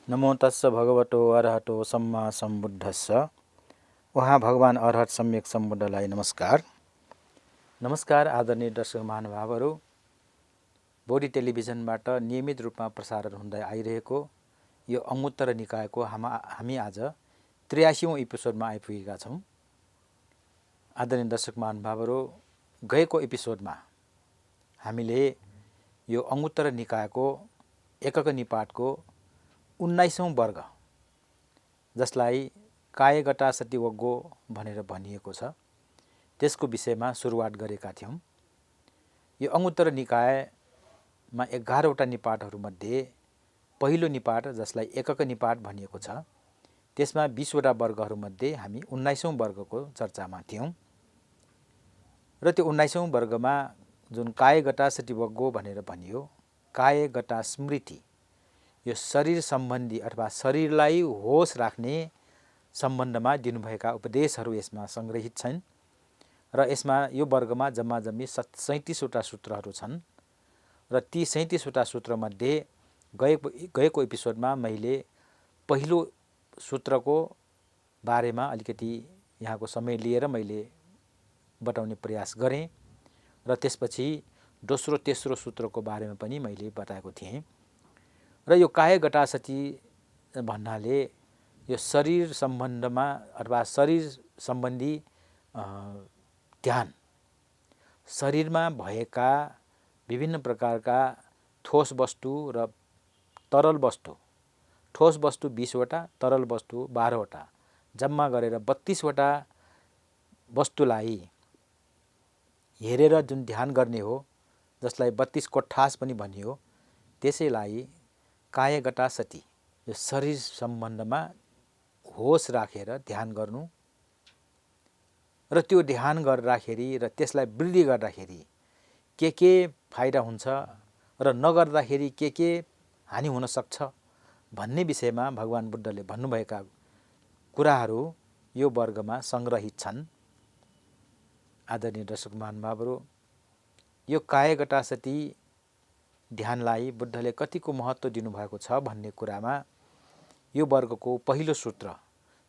नमो तस्स भगवतो अरहतो सम्मा सम्बुद्धस्स। उहाँ भगवान अरहत सम्यक सम्बुद्धलाई नमस्कार। नमस्कार आदरणीय दर्शक महानुभावहरू। बोडी टेलिभिजनबाट नियमित रूपमा प्रसारण हुँदै आइरहेको यो अङ्गुत्तर निकायको हामी आज 83औं एपिसोडमा आइपुगेका छौँ। आदरणीय दर्शक महानुभावहरू, गएको एपिसोडमा हामीले यो अङ्गुत्तर निकायको एकक निपातको 19औं वर्ग, जसलाई कायगटा सतिवग्गो भनेर भनिएको छ, त्यसको विषयमा सुरुवात गरेका थियौँ। यो अङ्गुत्तर निकायमा 11वटा निपातहरूमध्ये पहिलो निपात, जसलाई एकक निपात भनिएको छ, त्यसमा 20वटा वर्गहरूमध्ये हामी 19औं वर्गको चर्चामा थियौँ। र त्यो 19औं वर्गमा जुन कायगटा सतिवग्गो भनेर भनियो, कायगटा स्मृति, यो शरीर सम्बन्धी अथवा शरीरलाई होस राख्ने सम्बन्धमा दिनुभएका उपदेशहरू यसमा सङ्ग्रहित छन्। र यसमा यो वर्गमा जम्मा जम्मी 37वटा सूत्रहरू छन्। र ती 37वटा सूत्रमध्ये गएको एपिसोडमा मैले पहिलो सूत्रको बारेमा अलिकति यहाँको समय लिएर मैले बताउने प्रयास गरेँ। र त्यसपछि दोस्रो तेस्रो सूत्रको बारेमा पनि मैले बताएको थिएँ। र यो कायगटा सति भन्नाले यो शरीर सम्बन्धमा अथवा शरीर सम्बन्धी ध्यान, शरीरमा भएका विभिन्न प्रकारका ठोस वस्तु र तरल वस्तु, ठोस वस्तु 20वटा, तरल वस्तु 12वटा, जम्मा गरेर 32वटा वस्तुलाई हेरेर जुन ध्यान गर्ने हो, जसलाई 32 कोठास पनि भनियो, त्यसैलाई कायगटा सति, यो शरीर सम्बन्धमा होस राखेर ध्यान गर्नु। र त्यो ध्यान गर्दाखेरि र त्यसलाई वृद्धि गर्दाखेरि के फाइदा हुन्छ र नगर्दाखेरि के हानि हुन सक्छ भन्ने विषयमा भगवान बुद्धले भन्नुभएका कुराहरू यो वर्गमा सङ्ग्रहित छन्। आदरणीय दर्शक महानुभावहरू, यो कायगटा सति ध्यानलाई बुद्धले कतिको महत्त्व दिनुभएको छ भन्ने कुरामा यो वर्गको पहिलो सूत्र,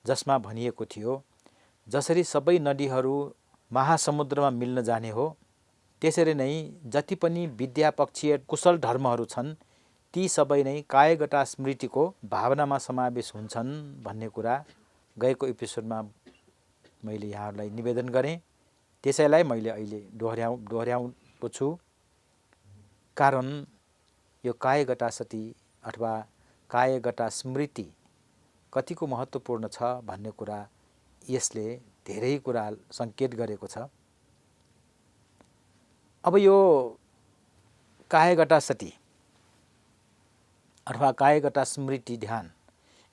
जसमा भनिएको थियो, जसरी सबै नदीहरू महासमुद्रमा मिल्न जाने हो, त्यसरी नै जति पनि विद्या पक्षीय कुशल धर्महरू छन्, ती सबै नै कायगटा स्मृतिको भावनामा समावेश हुन्छन् भन्ने कुरा गएको एपिसोडमा मैले यहाँहरूलाई निवेदन गरेँ। त्यसैलाई मैले अहिले दोहोऱ्याउँको छु, कारण यो कायगटा सति अथवा कायगटा स्मृति कतिको महत्त्वपूर्ण छ भन्ने कुरा यसले धेरै कुरा सङ्केत गरेको छ। अब यो कायगटा सति अथवा कायगटा स्मृति ध्यान,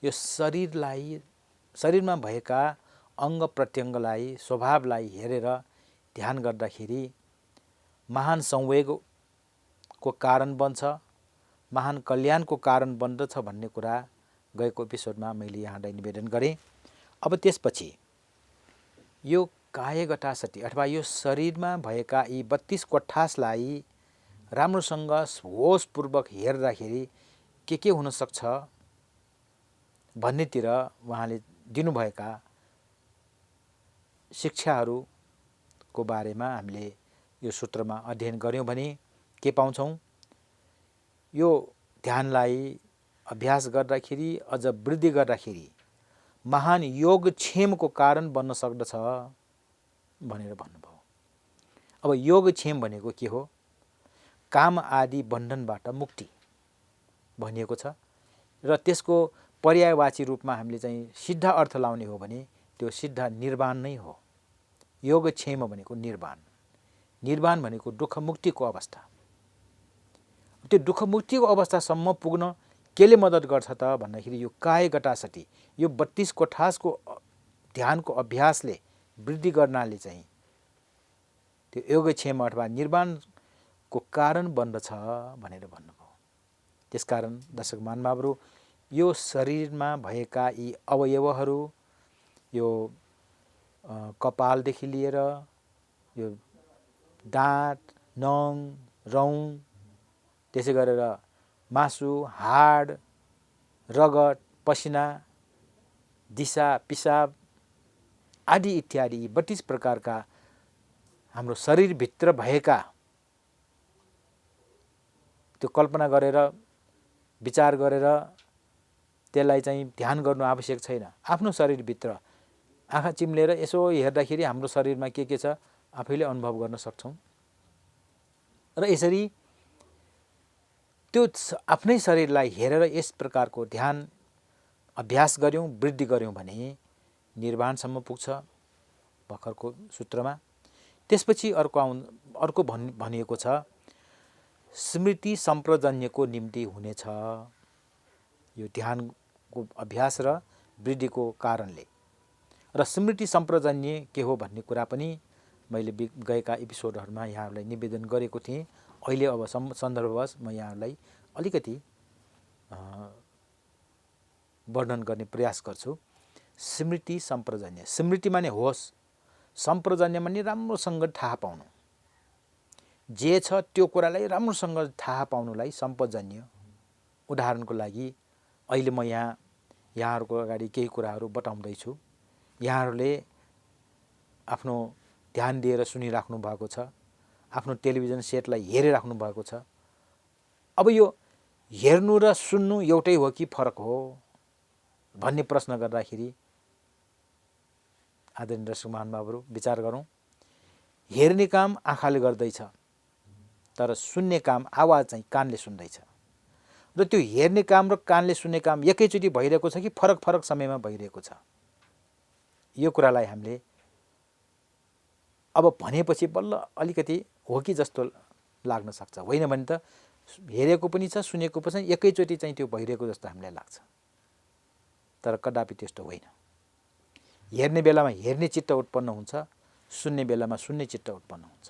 यो शरीरमा भएका अङ्ग प्रत्यङ्गलाई, स्वभावलाई हेरेर ध्यान गर्दाखेरि महान संवेगको कारण बन्छ, महान कल्याणको कारण बन्दछ भन्ने कुरा गएको एपिसोडमा मैले यहाँलाई निवेदन गरेँ। अब त्यसपछि यो कायगटा सति अथवा यो शरीरमा भएका यी 32 कोठासलाई राम्रोसँग होसपूर्वक हेर्दाखेरि के हुन सक्छ भन्नेतिर उहाँले दिनुभएका शिक्षाहरूको बारेमा हामीले यो सूत्रमा अध्ययन गऱ्यौँ भने के पाउँछौँ? यो ध्यानलाई अभ्यास गर्दाखेरि, अझ वृद्धि गर्दाखेरि महान योगक्षेमको कारण बन्न सक्दछ भनेर भन्नुभयो। अब योगक्षेम भनेको के हो? काम आदि बन्धनबाट मुक्ति भनिएको छ। र त्यसको पर्यायवाची रूपमा हामीले चाहिँ सिद्ध अर्थ लाउने हो भने त्यो सिद्ध निर्वाण नै हो। योगक्षेम भनेको निर्वाण, निर्वाण भनेको दुःख मुक्तिको अवस्था। त्यो दुःख मुक्तिको अवस्थासम्म पुग्न केले मद्दत गर्छ त भन्दाखेरि यो कायगटा सति, यो 32 कोठासको ध्यानको अभ्यासले वृद्धि गर्नाले चाहिँ त्यो योगक्षेम अथवा निर्वाणको कारण बन्दछ भनेर भन्नुभयो। त्यसकारण दर्शक महानुभावहरू, यो शरीरमा भएका यी अवयवहरू, यो कपालदेखि लिएर यो दाँत, नङ, रौँ, त्यसै गरेर मासु, हाड रगत, पसिना, दिशा, पिसाब आदि इत्यादि 32 प्रकारका हाम्रो शरीरभित्र भएका त्यो कल्पना गरेर विचार गरेर त्यसलाई चाहिँ ध्यान गर्नु आवश्यक छैन। आफ्नो शरीरभित्र आँखा चिम्लेर यसो हेर्दाखेरि हाम्रो शरीरमा के छ आफैले अनुभव गर्न सक्छौँ। र यसरी त्यो आफ्नै शरीरलाई हेरेर यस प्रकारको ध्यान अभ्यास गऱ्यौँ, वृद्धि गऱ्यौँ भने निर्वाणसम्म पुग्छ भर्खरको सूत्रमा। त्यसपछि अर्को भनिएको छ स्मृति सम्प्रजन्यको निम्ति हुनेछ। यो ध्यानको अभ्यास र वृद्धिको कारणले। र स्मृति सम्प्रजन्य के हो भन्ने कुरा पनि मैले गएका एपिसोडहरूमा यहाँहरूलाई निवेदन गरेको थिएँ। अहिले अब सन्दर्भवश म यहाँहरूलाई अलिकति वर्णन गर्ने प्रयास गर्छु। स्मृति सम्प्रजन्य, स्मृति माने होस्, सम्प्रजन्य माने राम्रोसँग थाहा पाउनु। जे छ त्यो कुरालाई राम्रोसँग थाहा पाउनुलाई सम्पजन्य। उदाहरणको लागि अहिले म यहाँहरूको अगाडि केही कुराहरू बताउँदैछु। यहाँहरूले आफ्नो ध्यान दिएर सुनिराख्नु भएको छ, आफ्नो टेलिभिजन सेटलाई हेरिराख्नु भएको छ। अब यो हेर्नु र सुन्नु एउटै हो कि फरक हो भन्ने प्रश्न गर्दाखेरि आदरणीय दर्शक महानुभावहरू विचार गरौँ। हेर्ने काम आँखाले गर्दैछ, तर सुन्ने काम आवाज चाहिँ कानले सुन्दैछ। र त्यो हेर्ने काम र कानले सुन्ने काम एकैचोटि भइरहेको छ कि फरक फरक समयमा भइरहेको छ, यो कुरालाई हामीले अब भनेपछि बल्ल अलिकति हो कि जस्तो लाग्न सक्छ। होइन भने त हेरेको पनि छ, सुनेको पनि छ, एकैचोटि चाहिँ त्यो भइरहेको जस्तो हामीलाई लाग्छ। तर कदापि त्यस्तो होइन। हेर्ने बेलामा हेर्ने चित्त उत्पन्न हुन्छ, सुन्ने बेलामा सुन्ने चित्त उत्पन्न हुन्छ।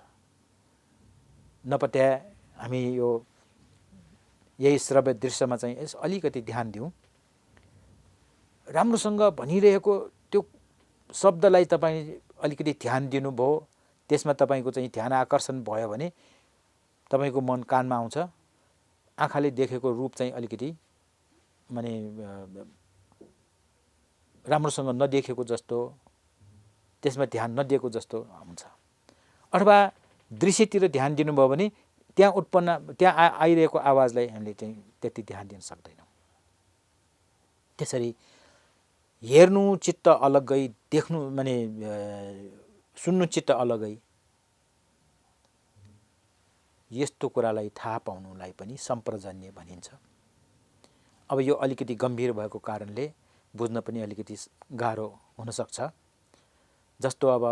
नपत्या हामी यही श्रव्य दृश्यमा चाहिँ अलिकति ध्यान दिउँ। राम्रोसँग भनिरहेको त्यो शब्दलाई तपाईँ अलिकति ध्यान दिनुभयो, त्यसमा तपाईँको चाहिँ ध्यान आकर्षण भयो भने तपाईँको मन कानमा आउँछ। आँखाले देखेको रूप चाहिँ अलिकति माने राम्रोसँग नदेखेको जस्तो, त्यसमा ध्यान नदिएको जस्तो हुन्छ। अथवा दृश्यतिर ध्यान दिनुभयो भने त्यहाँ आइरहेको आवाजलाई हामीले चाहिँ त्यति ध्यान दिन सक्दैनौँ। त्यसरी हेर्नु चित्त अलग्गै, देख्नु माने सुन्नु चित्त अलग्गै, यस्तो कुरालाई थाहा पाउनुलाई पनि सम्प्रजन्य भनिन्छ। अब यो अलिकति गम्भीर भएको कारणले बुझ्न पनि अलिकति गाह्रो हुनसक्छ। जस्तो अब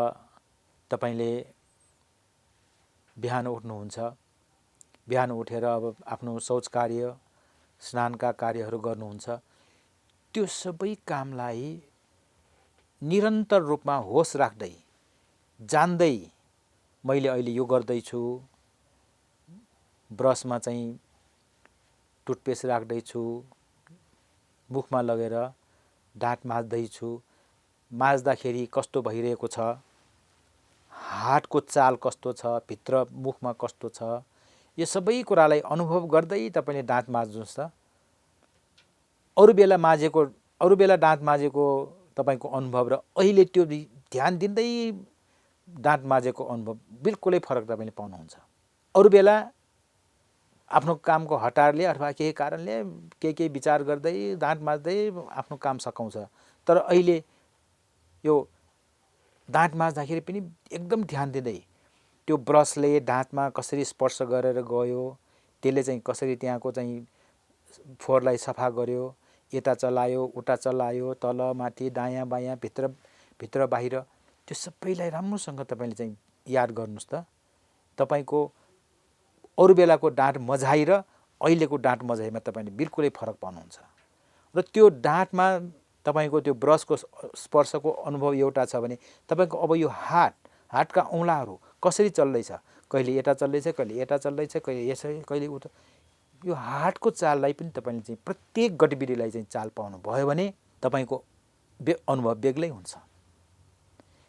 तपाईँले बिहान उठ्नुहुन्छ, बिहान उठेर अब आफ्नो शौच कार्य, स्नानका कार्यहरू गर्नुहुन्छ। त्यो सबै कामलाई निरन्तर रूपमा होस राख्दै, जान्दै मैले अहिले यो गर्दैछु, ब्रसमा चाहिँ टुथपेस्ट राख्दैछु, मुखमा लगेर दाँत माझ्दैछु, माझ्दाखेरि कस्तो भइरहेको छ, हातको चाल कस्तो छ, भित्र मुखमा कस्तो छ, यो सबै कुरालाई अनुभव गर्दै तपाईँले दाँत माझ्नुहोस् त। अरू बेला दाँत माझेको तपाईँको अनुभव र अहिले त्यो ध्यान दिँदै दाँत माझेको अनुभव बिल्कुलै फरक तपाईँले पाउनुहुन्छ। अरू बेला आफ्नो कामको हतारले अथवा केही कारणले केही विचार गर्दै दाँत माझ्दै आफ्नो काम सकाउँछ। तर अहिले यो दाँत माझ्दाखेरि पनि एकदम ध्यान दिँदै त्यो ब्रसले दाँतमा कसरी स्पर्श गरेर गयो, त्यसले चाहिँ कसरी त्यहाँको चाहिँ फोहोरलाई सफा गर्यो, यता चलायो, उता चलायो, तल माथि दायाँ बायाँ भित्र बाहिर, त्यो सबैलाई राम्रोसँग तपाईँले चाहिँ याद गर्नुहोस् त। तपाईँको अरू बेलाको दाँत मझाइ र अहिलेको दाँत मझाइमा तपाईँले बिल्कुलै फरक पाउनुहुन्छ। र त्यो दाँतमा तपाईँको त्यो ब्रसको स्पर्शको अनुभव एउटा छ भने तपाईँको अब यो हातका औँलाहरू कसरी चल्दैछ, कहिले यता चल्दैछ, कहिले यता चल्दैछ, कहिले यसै, कहिले उता, यो हातको चाललाई पनि तपाईँले चाहिँ प्रत्येक गतिविधिलाई चाहिँ चाल पाउनु भयो भने तपाईँको अनुभव बेग्लै हुन्छ।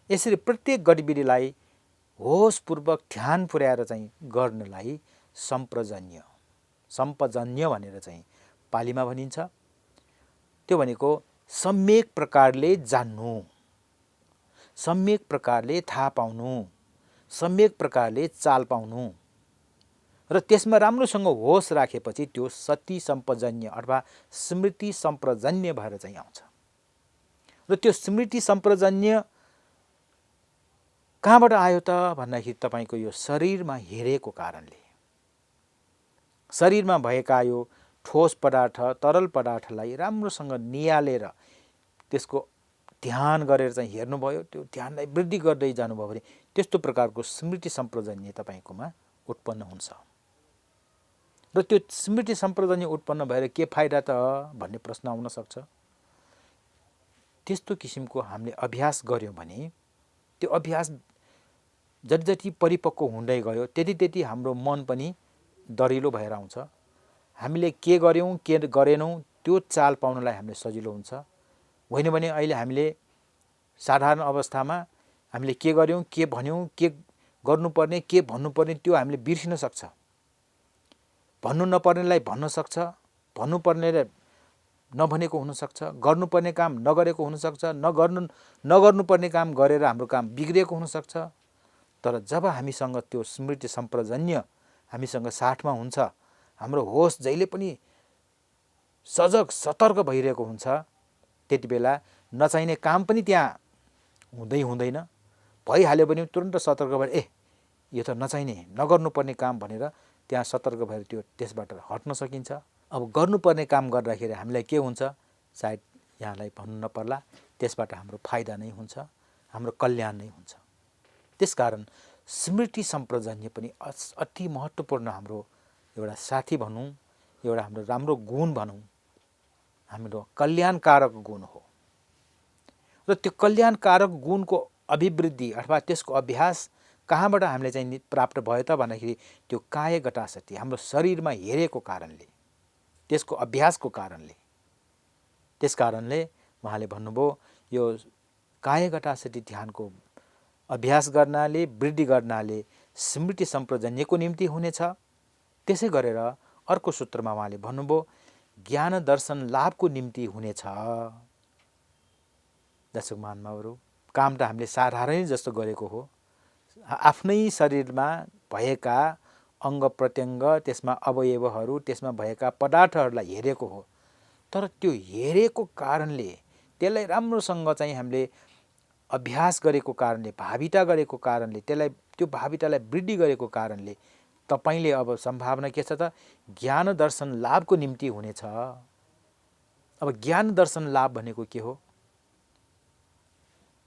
यसरी प्रत्येक गतिविधिलाई होसपूर्वक ध्यान पुर्याएर चाहिँ गर्नलाई सम्प्रजन्य भनेर चाहिँ पालीमा भनिन्छ। त्यो भनेको सम्यक प्रकारले जान्नु, सम्यक प्रकारले थाहा पाउनु, सम्यक प्रकारले चाल पाउनु र त्यसमा राम्रोसँग होस राखेपछि त्यो सती सम्पजन्य अथवा स्मृति सम्प्रजन्य भएर चाहिँ आउँछ। र त्यो स्मृति सम्प्रजन्य कहाँबाट आयो त भन्दाखेरि तपाईँको यो शरीरमा हेरेको कारणले, शरीरमा भएका यो ठोस पदार्थ तरल पदार्थलाई राम्रोसँग नियालेर त्यसको ध्यान गरेर चाहिँ हेर्नुभयो, त्यो ध्यानलाई वृद्धि गर्दै जानुभयो भने त्यस्तो प्रकारको स्मृति सम्प्रजन्य तपाईँकोमा उत्पन्न हुन्छ। र त्यो स्मृति सम्प्रजन्य उत्पन्न भएर के फाइदा त भन्ने प्रश्न आउन सक्छ। त्यस्तो किसिमको हामीले अभ्यास गर्यौँ भने त्यो अभ्यास जति जति परिपक्व हुँदै गयो त्यति त्यति हाम्रो मन पनि दरिलो भएर आउँछ। हामीले के गर्यौँ के गरेनौँ त्यो चाल पाउनलाई हामीले सजिलो हुन्छ। होइन भने अहिले हामीले साधारण अवस्थामा हामीले के गर्यौँ के भन्यौँ के गर्नुपर्ने के भन्नुपर्ने त्यो हामीले बिर्सिन सक्छ। भन्नु नपर्नेलाई भन्न सक्छ, भन्नुपर्नेले नभनेको हुनसक्छ, गर्नुपर्ने काम नगरेको हुनसक्छ, नगर्नुपर्ने काम गरेर हाम्रो काम बिग्रिएको हुनसक्छ। तर जब हामीसँग त्यो स्मृति सम्प्रजन्य हामीसँग साथमा हुन्छ, हाम्रो होस जहिले पनि सजग सतर्क भइरहेको हुन्छ, त्यति बेला नचाहिने काम पनि त्यहाँ हुँदैन। भइहाल्यो भने तुरन्त सतर्क भएर यो त नचाहिने नगर्नुपर्ने काम भनेर त्यहाँ सतर्क भएर त्यो त्यसबाट हट्न सकिन्छ। अब गर्नुपर्ने काम गर्दाखेरि हामीलाई के हुन्छ, सायद यहाँलाई भन्नु नपर्ला, त्यसबाट हाम्रो फाइदा नै हुन्छ, हाम्रो कल्याण नै हुन्छ। त्यसकारण स्मृति सम्प्रजन्य पनि अति महत्त्वपूर्ण हाम्रो एउटा साथी भनौँ, एउटा हाम्रो राम्रो गुण भनौँ, हाम्रो कल्याणकारक गुण हो। र त्यो कल्याणकारक गुणको अभिवृद्धि अथवा त्यसको अभ्यास कहाँबाट हामीले चाहिँ प्राप्त भयो त भन्दाखेरि त्यो कायगटासती हाम्रो शरीरमा हेरेको कारणले, त्यसको अभ्यासको कारणले। त्यसकारणले उहाँले भन्नुभयो यो कायगटासती ध्यानको अभ्यास गर्नाले वृद्धि गर्नाले स्मृति सम्प्रजन्यको निम्ति हुनेछ। त्यसै गरेर अर्को सूत्रमा उहाँले भन्नुभयो ज्ञान दर्शन लाभको निम्ति हुनेछ। दर्शक महानुभावहरू, काम त हामीले साधारणै जस्तो गरेको हो, आफ्नै शरीरमा भएका अङ्ग प्रत्यङ्ग, त्यसमा अवयवहरू, त्यसमा भएका पदार्थहरूलाई हेरेको हो। तर त्यो हेरेको कारणले, त्यसलाई राम्रोसँग चाहिँ हामीले अभ्यास गरेको कारणले, भाविता गरेको कारणले, त्यो भावितालाई वृद्धि गरेको कारणले तपाईँले अब सम्भावना के छ त, ज्ञान दर्शन लाभको निम्ति हुनेछ। अब ज्ञान दर्शन लाभ भनेको के हो?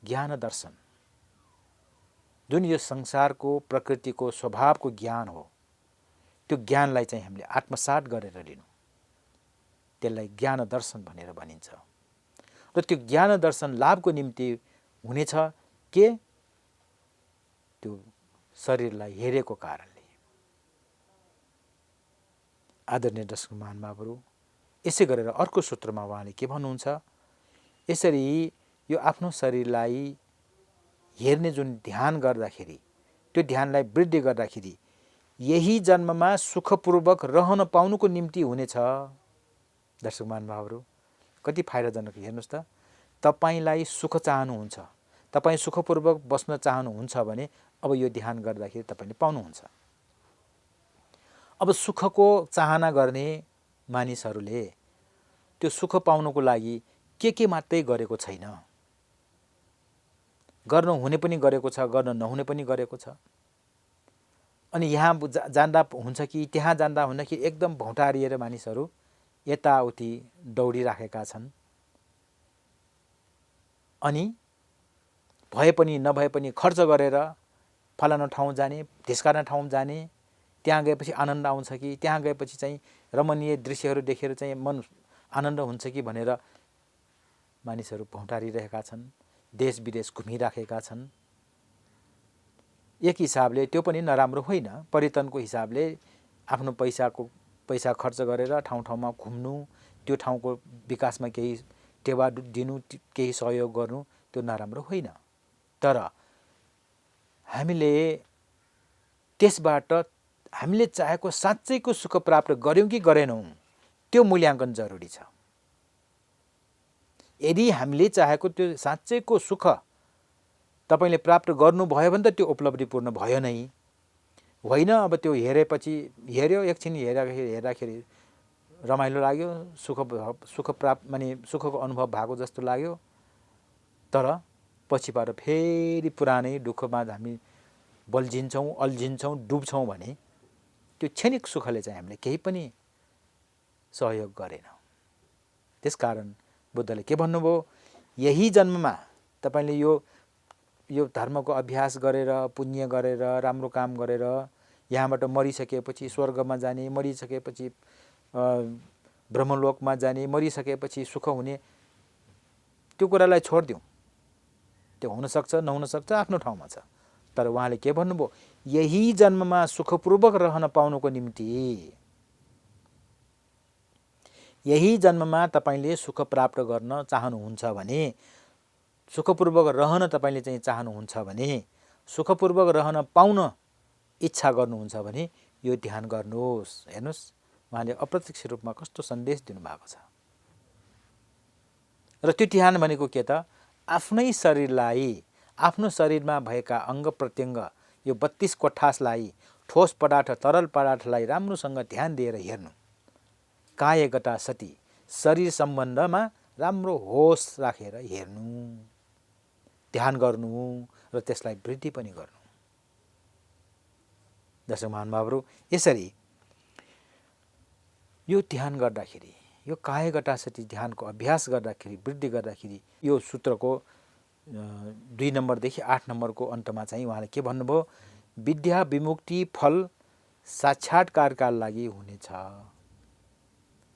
ज्ञान दर्शन जुन यो संसारको प्रकृतिको स्वभावको ज्ञान हो, त्यो ज्ञानलाई चाहिँ हामीले आत्मसात गरेर लिनु, त्यसलाई ज्ञान दर्शन भनेर भनिन्छ। र त्यो ज्ञान दर्शन लाभको निम्ति हुनेछ के? त्यो शरीरलाई हेरेको कारणले। आदरणीय दर्शक महानुभावहरू, यसै गरेर अर्को सूत्रमा उहाँले के भन्नुहुन्छ, यसरी यो आफ्नो शरीरलाई हेर्ने जुन ध्यान गर्दाखेरि, त्यो ध्यानलाई वृद्धि गर्दाखेरि यही जन्ममा सुखपूर्वक रहन पाउनुको निम्ति हुनेछ। दर्शक महानुभावहरू, कति फाइदाजनक हेर्नुहोस् त। तपाईँलाई सुख चाहनुहुन्छ, तपाईँ सुखपूर्वक बस्न चाहनुहुन्छ भने अब यो ध्यान गर्दाखेरि तपाईँले पाउनुहुन्छ। अब सुखको चाहना गर्ने मानिसहरूले त्यो सुख पाउनको लागि के मात्रै गरेको छैन, गर्न हुने पनि गरेको छ, गर्न नहुने पनि गरेको छ। अनि यहाँ जान्दा हुन्छ कि त्यहाँ जान्दा हुन्छ कि एकदम भौँटारिएर मानिसहरू यताउति दौडिराखेका छन्। अनि भए पनि नभए पनि खर्च गरेर फलाना ठाउँ जाने, ढिस्काना ठाउँ जाने, त्यहाँ गएपछि आनन्द आउँछ कि, त्यहाँ गएपछि चाहिँ रमणीय दृश्यहरू देखेर चाहिँ मन आनन्द हुन्छ कि भनेर मानिसहरू भौँटारिरहेका छन्, देश विदेश घुमिराखेका छन्। एक हिसाबले त्यो पनि नराम्रो होइन, पर्यटनको हिसाबले आफ्नो पैसा खर्च गरेर ठाउँ ठाउँमा घुम्नु, त्यो ठाउँको विकासमा केही टेवा दिनु, केही सहयोग गर्नु, त्यो नराम्रो होइन। तर हामीले त्यसबाट हामीले चाहेको साँच्चैको सुख प्राप्त गर्यौँ कि गरेनौँ, त्यो मूल्याङ्कन जरुरी छ। यदि हामीले चाहेको त्यो साँच्चैको सुख तपाईले प्राप्त गर्नुभयो भने त त्यो उपलब्धिपूर्ण भयो नै होइन। अब त्यो हेऱ्यो एकछिन हेर्दाखेरि रमाइलो लाग्यो, सुख प्राप्त माने सुखको अनुभव भएको जस्तो लाग्यो, तर पछिबाट फेरि पुरानै दुःखमा हामी बल्झिन्छौँ, अल्झिन्छौँ, डुब्छौँ भने त्यो क्षणिक सुखले चाहिँ हामीले केही पनि सहयोग गरेन। त्यसकारण बुद्धले के भन्नुभयो, यही जन्ममा तपाईले यो धर्मको अभ्यास गरेर, पुण्य गरेर, राम्रो काम गरेर यहाँबाट मरिसकेपछि स्वर्गमा जाने, मरिसकेपछि ब्रह्मलोकमा जाने, मरिसकेपछि सुख हुने, त्यो कुरालाई छोडिदिउँ। त्यो हुनसक्छ नहुनसक्छ, आफ्नो ठाउँमा छ। तर उहाँले के भन्नुभयो, यही जन्ममा सुखपूर्वक रहन पाउनुको निम्ति, यही जन्ममा तपाईले सुख प्राप्त गर्न चाहनुहुन्छ भने, सुखपूर्वक रहन तपाईले चाहिँ चाहनुहुन्छ भने, सुखपूर्वक रहन पाउन इच्छा गर्नुहुन्छ भने यो ध्यान गर्नुहोस्। हेर्नुहोस् उहाँले अप्रत्यक्ष रूपमा कस्तो सन्देश दिनुभएको छ। र त्यो ध्यान भनेको के त, आफ्नै शरीरलाई, आफ्नो शरीरमा भएका अङ्ग प्रत्यङ्ग, यो 32 कोठासलाई, ठोस पदार्थ तरल पदार्थलाई राम्रोसँग ध्यान दिएर हेर्नु। कायगता सती, शरीर सम्बन्धमा राम्रो होस राखेर हेर्नु, ध्यान गर्नु र त्यसलाई वृद्धि पनि गर्नु। दर्शक महानुभावहरू, यसरी यो ध्यान गर्दाखेरि, यो कायगता सती ध्यानको अभ्यास गर्दाखेरि, वृद्धि गर्दाखेरि, यो सूत्रको 2 नम्बरदेखि 8 नम्बरको अन्तमा चाहिँ उहाँले के भन्नुभयो, विद्या विमुक्ति फल साक्षात्कारका लागि हुनेछ।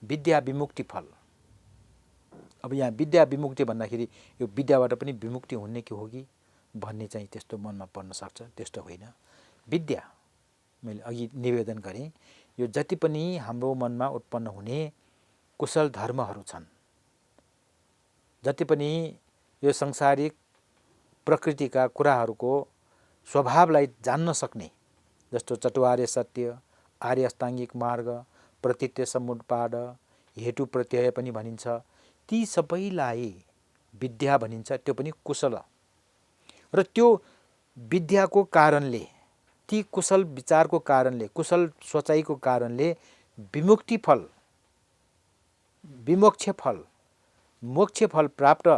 विद्या विमुक्ति फल। अब यहाँ विद्या विमुक्ति भन्दाखेरि यो विद्याबाट पनि विमुक्ति हुने कि हो कि भन्ने चाहिँ त्यस्तो मनमा पर्न सक्छ। त्यस्तो होइन। विद्या, मैले अघि निवेदन गरेँ, यो जति पनि हाम्रो मनमा उत्पन्न हुने कुशल धर्महरू छन्, जति पनि यो सांसारिक प्रकृतिका कुराहरूको स्वभावलाई जान्न सक्ने, जस्तो चतुर्य सत्य, आर्य अष्टाङ्गिक मार्ग, प्रतीत्य समुत्पाद, हेतु प्रत्यय पनि भनिन्छ, ती सबैलाई विद्या भनिन्छ। त्यो पनि कुशल। र त्यो विद्याको कारणले, ती कुशल विचारको कारणले, कुशल सोचाइको कारणले विमुक्ति फल, विमोक्ष फल, मोक्ष फल प्राप्त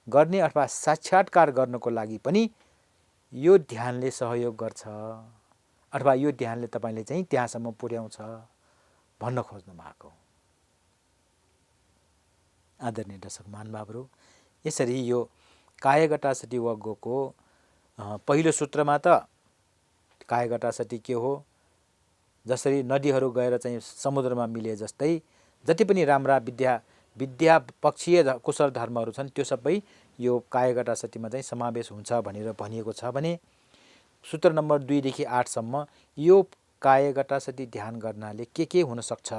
गर्ने अथवा साक्षात्कार गर्नको लागि पनि यो ध्यानले सहयोग गर्छ, अथवा यो ध्यानले तपाईले चाहिँ त्यहाँसम्म पुर्याउँछ भन्न खोज्नु भएको। आदरणीय दर्शक महानुभावहरू, यसरी यो कायगता सती यज्ञको पहिलो सूत्रमा त कायगता सती के हो, जसरी नदीहरू गएर चाहिँ समुद्रमा मिले जस्तै जति पनि राम्रा विद्या पक्षीय कुशल धर्महरू छन् त्यो सबै यो कायगता सतीमा चाहिँ समावेश हुन्छ भनेर भनिएको छ भने, सूत्र नम्बर 2 देखि 8 सम्म यो कायगता सती ध्यान गर्नाले के हुन सक्छ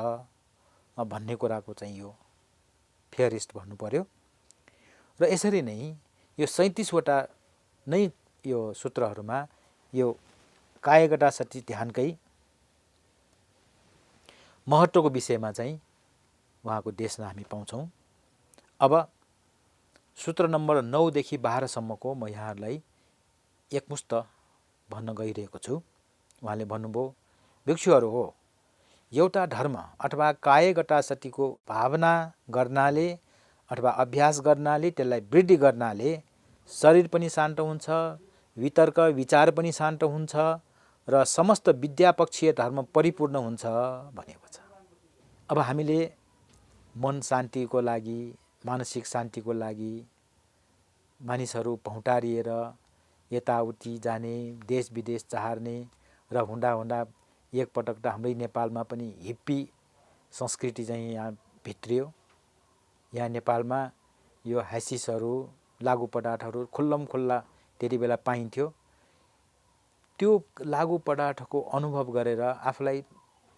भन्ने कुराको चाहिँ यो फेरिस्ट भन्नु पर्यो। र यसरी नै यो 37 वटा नै यो सूत्रहरूमा यो कायगता सती ध्यानकै महत्त्वको विषयमा चाहिँ उहाँको देशमा हामी पाउँछौँ। अब सूत्र नम्बर 9 देखि 12 सम्मको म यहाँहरूलाई एकमुष्ट भन्न गइरहेको छु। उहाँले भन्नुभयो, भिक्षुहरू हो, एउटा धर्म अथवा कायगता सतीको भावना गर्नाले अथवा अभ्यास गर्नाले, त्यसलाई वृद्धि गर्नाले शरीर पनि शान्त हुन्छ, वितर्क विचार पनि शान्त हुन्छ र समस्त विद्यापक्षीय धर्म परिपूर्ण हुन्छ भनेको छ। अब हामीले मन शान्तिको लागि, मानसिक शान्तिको लागि मानिसहरू भौँटारिएर यताउति जाने, देश विदेश चाहर्ने र हुँदा एकपटक त हाम्रै नेपालमा पनि हिप्पी संस्कृति चाहिँ यहाँ भित्रियो। यहाँ नेपालमा यो ह्यासिसहरू, लागु पदार्थहरू खुल्लमखुल्ला त्यति बेला पाइन्थ्यो। त्यो लागु पदार्थको अनुभव गरेर आफूलाई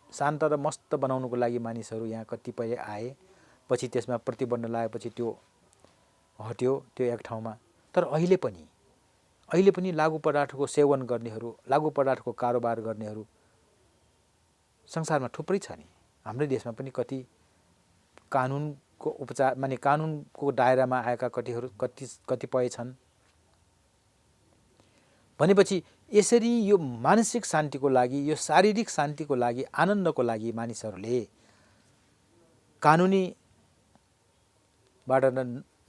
शान्त र मस्त बनाउनुको लागि मानिसहरू यहाँ कतिपय आए। पछि त्यसमा प्रतिबन्ध लगाएपछि त्यो हट्यो, त्यो एक ठाउँमा। तर अहिले पनि लागु पदार्थको सेवन गर्नेहरू, लागु पदार्थको कारोबार गर्नेहरू संसारमा थुप्रै छ नि। हाम्रै देशमा पनि कति कानुनको कानुनको उपचार माने कानुनको दायरामा आएका कतिपय छन्। भनेपछि यसरी यो मानसिक शान्तिको लागि, यो शारीरिक शान्तिको लागि, आनन्दको लागि मानिसहरूले कानुनीबाट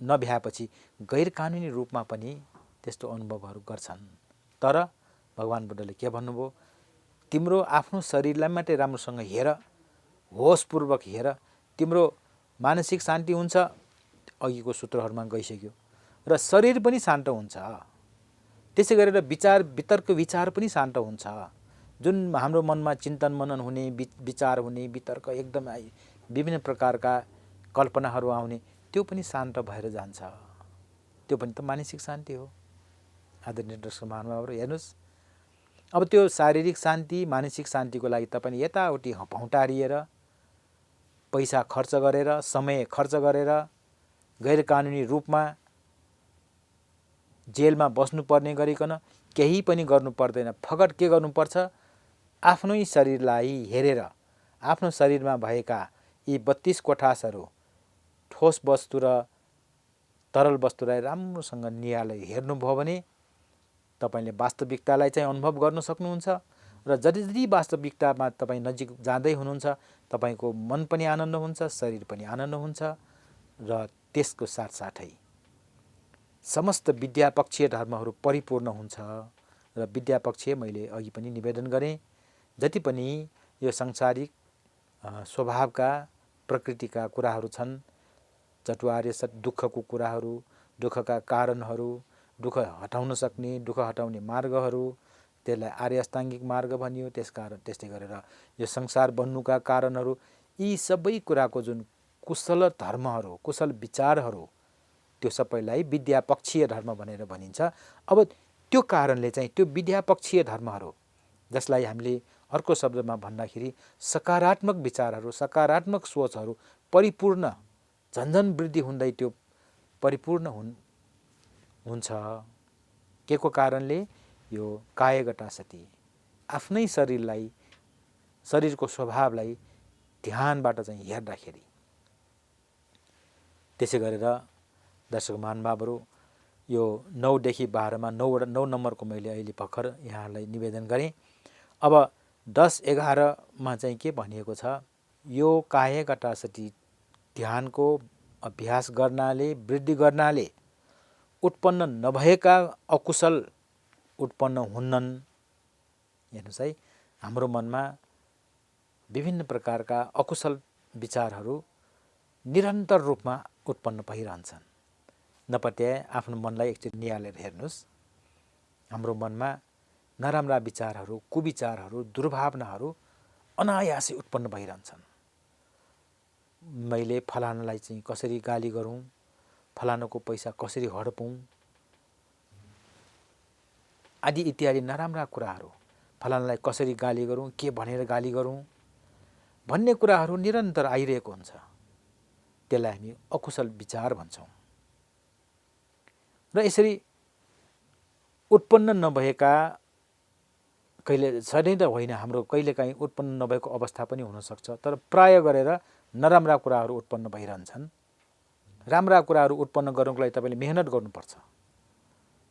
नभ्याएपछि गैर कानुनी रूपमा पनि त्यस्तो अनुभवहरू गर्छन्। तर भगवान बुद्धले के भन्नुभयो, तिम्रो आफ्नो शरीरलाई मात्रै राम्रोसँग हेर, होसपूर्वक हेर, तिम्रो मानसिक शान्ति हुन्छ। अघिको सूत्रहरूमा गइसक्यो। र शरीर पनि शान्त हुन्छ। त्यसै गरेर वितर्क विचार पनि शान्त हुन्छ। जुन हाम्रो मनमा चिन्तन मनन हुने, विचार हुने, वितर्क एकदम विभिन्न प्रकारका कल्पनाहरू आउने, त्यो पनि शान्त भएर जान्छ। त्यो पनि त मानसिक शान्ति हो। आदरणीय दर्शक महानुभावहरू हेर्नुहोस्, अब त्यो शारीरिक शान्ति, मानसिक शान्तिको लागि तपाईले यताउति भौँटारिएर, पैसा खर्च गरेर, समय खर्च गरेर, गैर कानुनी रूपमा जेलमा बस्नुपर्ने गरिकन केही पनि गर्नु पर्दैन। फगत के गर्नुपर्छ, आफ्नै शरीरलाई हेरेर, आफ्नो शरीरमा भएका यी 32 कोठासहरू, ठोस वस्तु र तरल वस्तुलाई राम्रोसँग नियालेर हेर्नुभयो भने तपाईले वास्तविकतालाई चाहिँ अनुभव गर्न सक्नुहुन्छ। र जति वास्तविकतामा तपाईँ नजिक जाँदै हुनुहुन्छ, तपाईको मन पनि आनन्द हुन्छ, शरीर पनि आनन्द हुन्छ। र त्यसको साथसाथै समस्त विद्यापक्षीय धर्महरू परिपूर्ण हुन्छ। र विद्यापक्षीय मैले अघि पनि निवेदन गरेँ, जति पनि यो सांसारिक स्वभावका प्रकृतिका कुराहरू छन्, चटुवार्य दुःखको कुराहरू, दुःखका कारणहरू, दुःख हटाउन सक्ने, दुःख हटाउने मार्गहरू, त्यसलाई आर्य अष्टाङ्गिक मार्ग भनियो। त्यस्तै गरेर यो संसार बन्नुका कारणहरू, यी सबै कुराको जुन कुशल धर्महरू, कुशल विचारहरू, त्यो सबैलाई विद्यापक्षीय धर्म भनेर भनिन्छ। अब त्यो कारणले चाहिँ त्यो विद्यापक्षीय धर्महरू, जसलाई हामीले अर्को शब्दमा भन्दाखेरि सकारात्मक विचारहरू, सकारात्मक सोचहरू परिपूर्ण, झन्झन वृद्धि हुँदै त्यो परिपूर्ण हुन्छ। के को कारणले? यो कायगता सती, आफ्नै शरीरलाई, शरीरको स्वभावलाई ध्यानबाट चाहिँ हेर्दाखेरि। त्यसै गरेर दर्शक महानुभावहरू, यो 9 देखि 12 मा 9 नम्बरको मैले अहिले भर्खर यहाँलाई निवेदन गरेँ। अब 10-11 मा चाहिँ के भनिएको छ, यो कायगता सती ध्यानको अभ्यास गर्नाले, वृद्धि गर्नाले उत्पन्न नभएका अकुशल उत्पन्न हुन्नन्। हेर्नुहोस् है, हाम्रो मनमा विभिन्न प्रकारका अकुशल विचारहरू निरन्तर रूपमा उत्पन्न भइरहन्छन्। नपत्याए आफ्नो मनलाई एकचोटि नियालेर हेर्नुहोस्, हाम्रो मनमा नराम्रा विचारहरू, कुविचारहरू, दुर्भावनाहरू अनायासै उत्पन्न भइरहन्छन्। मैले फलानालाई चाहिँ कसरी गाली गरौँ, फलानाको पैसा कसरी हडपौँ आदि इत्यादि नराम्रा कुराहरू, फलानालाई कसरी गाली गरौँ, के भनेर गाली गरौँ भन्ने कुराहरू निरन्तर आइरहेको हुन्छ। त्यसलाई हामी अकुशल विचार भन्छौँ। र यसरी उत्पन्न नभएका, कहिले सधैँ त होइन, हाम्रो कहिलेकाहीँ उत्पन्न नभएको अवस्था पनि हुनसक्छ, तर प्राय गरेर नराम्रा कुराहरू उत्पन्न भइरहन्छन्। राम्रा कुराहरू उत्पन्न गर्नको लागि तपाईँले मेहनत गर्नुपर्छ।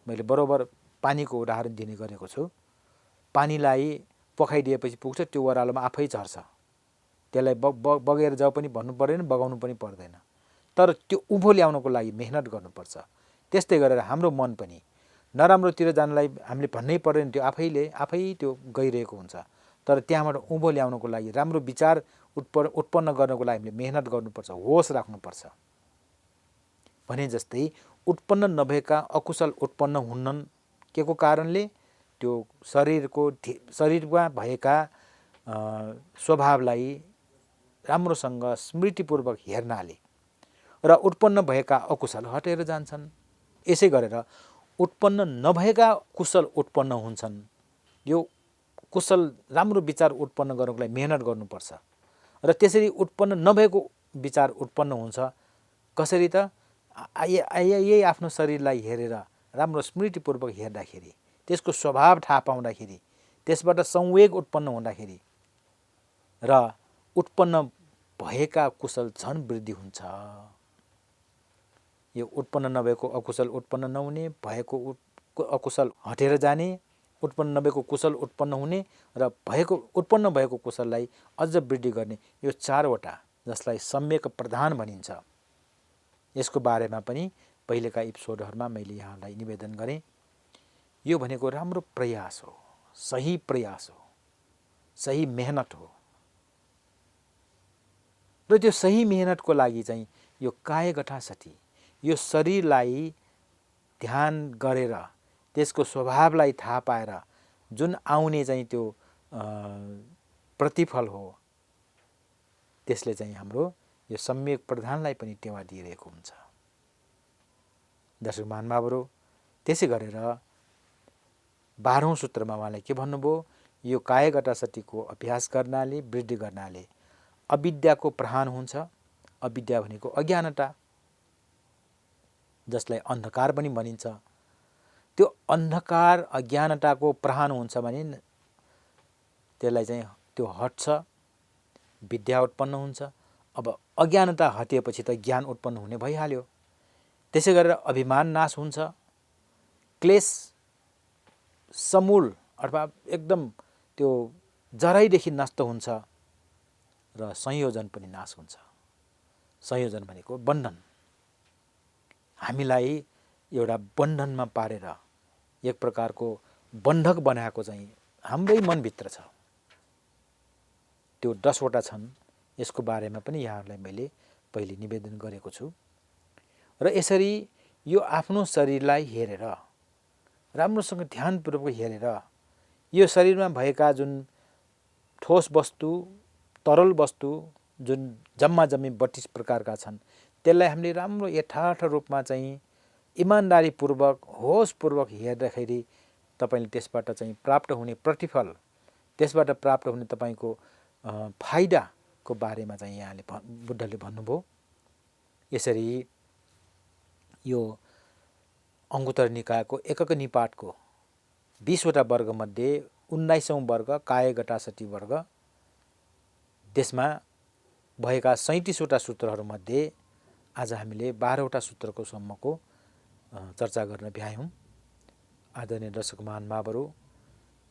मैले बरोबर पानीको उदाहरण दिने गरेको छु। पानीलाई पखाइदिएपछि पुग्छ, त्यो ओह्रालोमा आफै झर्छ। त्यसलाई बगेर जाऊ पनि भन्नु पर्दैन, बगाउनु पनि पर्दैन। तर त्यो उभो ल्याउनको लागि मेहनत गर्नुपर्छ। त्यस्तै गरेर हाम्रो मन पनि नराम्रोतिर जानलाई हामीले भन्नै पर्दैन, त्यो आफै त्यो गइरहेको हुन्छ। तर त्यहाँबाट उभो ल्याउनको लागि, राम्रो विचार उत्पन्न गर्नको लागि हामीले मेहनत गर्नुपर्छ, होस राख्नुपर्छ। भने जस्तै उत्पन्न नभएका अकुशल उत्पन्न हुन्नन्। के को कारणले? त्यो शरीरमा भएका स्वभावलाई राम्रोसँग स्मृतिपूर्वक हेर्नाले र उत्पन्न भएका अकुशल हटेर जान्छन्। यसै गरेर उत्पन्न नभएका कुशल उत्पन्न हुन्छन्। यो कुशल राम्रो विचार उत्पन्न गर्नको लागि मेहनत गर्नुपर्छ। र त्यसरी उत्पन्न नभएको विचार उत्पन्न हुन्छ। कसरी त? यही आफ्नो शरीरलाई हेरेर, राम्रो स्मृतिपूर्वक हेर्दाखेरि, त्यसको स्वभाव थाहा पाउँदाखेरि, त्यसबाट संवेग उत्पन्न हुँदाखेरि र उत्पन्न भएका कुशल झन् वृद्धि हुन्छ। यो उत्पन्न नभएको अकुशल उत्पन्न नहुने, भएको अकुशल हटेर जाने, उत्पन्न नभएको कुशल उत्पन्न हुने र उत्पन्न भएको कुशललाई अझ वृद्धि गर्ने, यो 4वटा जसलाई सम्यक प्रधान भनिन्छ। यसको बारेमा पनि पहिलेका एपिसोडहरूमा मैले यहाँलाई निवेदन गरेँ। यो भनेको राम्रो प्रयास हो, सही प्रयास हो, सही मेहनत हो। र त्यो सही मेहनतको लागि चाहिँ यो कायगठासठी, यो शरीरलाई ध्यान गरेर त्यसको स्वभावलाई थाहा पाएर जुन आउने चाहिँ त्यो प्रतिफल हो, त्यसले चाहिँ हाम्रो यो सम्यक प्रधानलाई पनि टेवा दिइरहेको हुन्छ। दर्शक महानुभावहरू, त्यसै गरेर 12औं सूत्रमा उहाँले के भन्नुभयो, यो कायगठासठीको अभ्यास गर्नाले, वृद्धि गर्नाले अविद्याको प्रहान हुन्छ। अविद्या भनेको अज्ञानता, जसलाई अन्धकार पनि भनिन्छ। त्यो अन्धकार अज्ञानताको प्रहान हुन्छ भने त्यसलाई चाहिँ त्यो हट्छ, विद्या उत्पन्न हुन्छ। अब अज्ञानता हटिएपछि त ज्ञान उत्पन्न हुने भइहाल्यो। त्यसै गरेर अभिमान नाश हुन्छ, क्लेश समूल अथवा एकदम त्यो जराइदेखि नष्ट हुन्छ र संयोजन पनि नाश हुन्छ। संयोजन भनेको बन्धन, हामीलाई एउटा बन्धनमा पारेर एक प्रकारको बन्धक बनाएको चाहिँ हाम्रै मनभित्र छ। त्यो 10वटा छन्। यसको बारेमा पनि यहाँहरूलाई मैले पहिले निवेदन गरेको छु। र यसरी यो आफ्नो शरीरलाई हेरेर, राम्रोसँग ध्यानपूर्वक हेरेर, यो शरीरमा भएका जुन ठोस वस्तु, तरल वस्तु, जुन जम्मा जम्मी 32 प्रकारका छन्, त्यसलाई हामीले राम्रो यथार्थ रूपमा चाहिँ इमान्दारीपूर्वक, होसपूर्वक हेर्दाखेरि तपाईँले त्यसबाट चाहिँ प्राप्त हुने प्रतिफल, त्यसबाट प्राप्त हुने तपाईँको फाइदाको बारेमा चाहिँ यहाँले बुद्धले भन्नुभयो। यसरी यो अङ्गुत्तर निकायको एकक निपातको 20वटा वर्गमध्ये 19औं वर्ग कायगठासठी वर्ग, त्यसमा भएका 37वटा सूत्रहरूमध्ये आज हामीले 12वटा सूत्रको सम्मको चर्चा गर्न भ्यायौँ। आदरणीय दर्शक महानुभावहरू,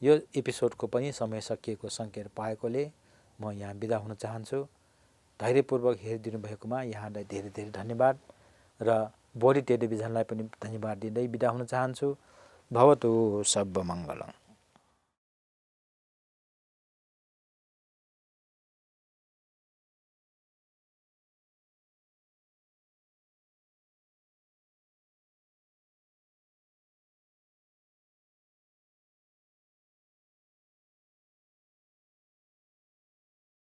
यो एपिसोडको पनि समय सकिएको सङ्केत पाएकोले म यहाँ बिदा हुन चाहन्छु। धैर्यपूर्वक हेरिदिनु भएकोमा यहाँलाई धेरै धेरै धन्यवाद र बोडी टेलिभिजनलाई पनि धन्यवाद दिँदै बिदा हुन चाहन्छु। भवतु सर्वमङ्गलम्।